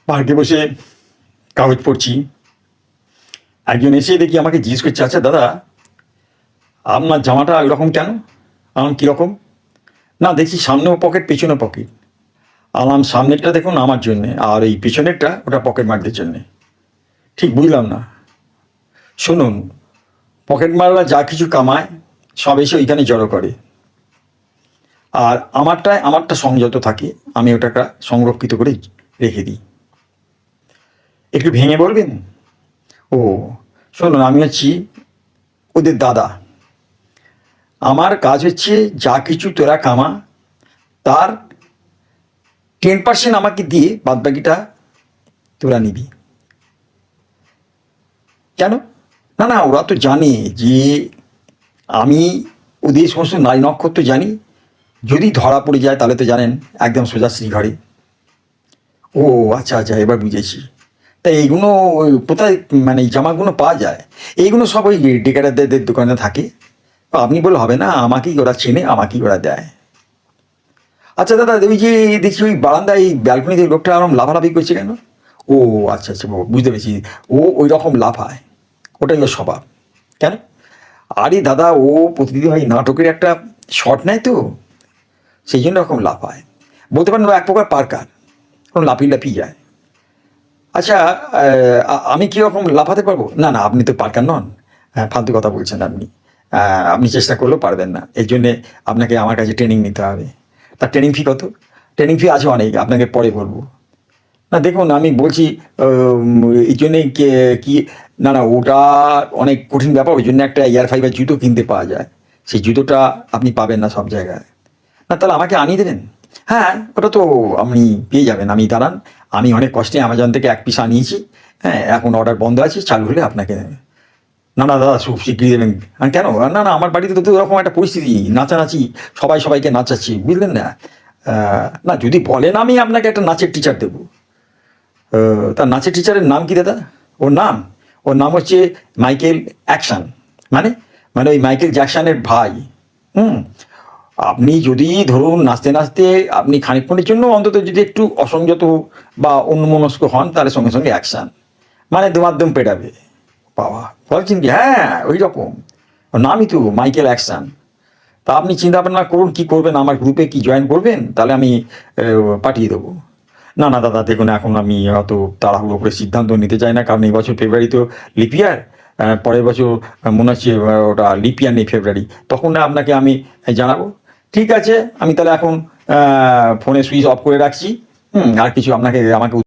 পার্কে বসে কাগজ পড়ছি, একজন এসে দেখি আমাকে জিজ্ঞেস করছে, আচ্ছা দাদা আপনার জামাটা এরকম কেন? আলাম কীরকম? না দেখছি সামনেও পকেট পেছনেও পকেট। আলাম সামনেরটা দেখুন আমার জন্যে, আর এই পেছনেরটা ওটা পকেট মারদের জন্যে। ঠিক বুঝলাম না। শুনুন, পকেট মাররা যা কিছু কামায় সব এসে ওইখানে জড়ো করে, আর আমারটা সংযত থাকে, আমি ওটাকে সংরক্ষিত করে রেখে দিই। একটু ভেঙে বলবেন? ও শুনুন, আমি হচ্ছি ওদের দাদা। আমার কাজ হচ্ছে যা কিছু তোরা কামা তার 10% আমাকে দিয়ে বাদবাকিটা তোরা নিবি। কেন? না না, ওরা তো জানে যে আমি ওদের সমস্ত নারী নক্ষত্র জানি। যদি ধরা পড়ে যায় তাহলে তো জানেন একদম সোজা শ্রীঘরে। ও আচ্ছা আচ্ছা, এবার বুঝেছি। তা এইগুলো কোথায়, মানে এই জামাগুলো পাওয়া যায়? এইগুলো সব ওই ডেকারদের দোকানে থাকে। আপনি বলে হবে না, আমাকেই ওরা চেনে, আমাকেই ওরা দেয়। আচ্ছা দাদা, ওই যে দেখছি ওই বারান্দায় এই ব্যালকনিতে লোকটা আরম লাফালাফি করছে কেন? ও আচ্ছা আচ্ছা, বুঝতে পেরেছি। ও ওই রকম লাফায়, ওটাই ওর স্বভাব। কেন? আরে দাদা, ও প্রতিদিন ওই নাটকের একটা শট নেয় তো, সেই জন্য এরকম লাফায়। বলতে পারেন ও এক প্রকার পার্কার, ওরকম লাফিয়ে লাফিয়ে যায়। আচ্ছা, আমি কীরকম লাফাতে পারবো? না না, আপনি তো পার্কার নন। ফালতু কথা বলছেন আপনি। আপনি চেষ্টা করলেও পারবেন না, এই জন্যে আপনাকে আমার কাছে ট্রেনিং নিতে হবে। তার ট্রেনিং ফি কত? ট্রেনিং ফি আছে অনেক, আপনাকে পরে বলবো। না দেখুন, আমি বলছি এই জন্যে কি, না না, ওটা অনেক কঠিন ব্যাপার। ওই জন্য একটা এয়ার ফাইবার জুতো কিনতে পাওয়া যায়, সেই জুতোটা আপনি পাবেন না সব জায়গায়। না তাহলে আমাকে আনিয়ে দেবেন? হ্যাঁ, ওটা তো আপনি পেয়ে যাবেন। আমি দাঁড়ান, আমি অনেক কষ্টে অ্যামাজন থেকে এক পিস আনিয়েছি। হ্যাঁ, এখন অর্ডার বন্ধ আছে, চালু হলে আপনাকে। না না দাদা, খুব শিগগিরই দেবেন। কেন? না না, আমার বাড়িতে তো ওরকম একটা পরিস্থিতি, নাচানাচি, সবাই সবাইকে নাচাচ্ছি, বুঝলেন না? না যদি বলেন আমি আপনাকে একটা নাচের টিচার দেবো। তার নাচের টিচারের নাম কি দাদা? ওর নাম হচ্ছে মাইকেল অ্যাকশন। মানে মানে ওই মাইকেল জ্যাকসনের ভাই। হুম। আপনি যদি ধরুন নাচতে নাচতে আপনি খানিকক্ষণের জন্য অন্তত যদি একটু অসংযত বা অন্যমনস্ক হন, তাহলে সঙ্গে সঙ্গে অ্যাকশন, মানে দুমাদ্দম পেটাবে। বাবা, বলছেন কি? হ্যাঁ ওই রকম। ওর নামই তো মাইকেল অ্যাকশন। তা আপনি চিন্তা ভাবনা করুন কি করবেন, আমার গ্রুপে কি জয়েন করবেন? তাহলে আমি পাঠিয়ে দেবো। না না দাদা, দেখুন এখন আমি অত তাড়াহুড়ো করে সিদ্ধান্ত নিতে চাই না, কারণ এই বছর ফেব্রুয়ারি তো লিপিয়ার। পরের বছর মনে হচ্ছে ওটা লিপিয়ার নেই, ফেব্রুয়ারি, তখন না আপনাকে আমি জানাবো। ঠিক আছে, আমি তাহলে এখন ফোনে সুইচ অফ করে রাখছি। আর কিছু আমাকে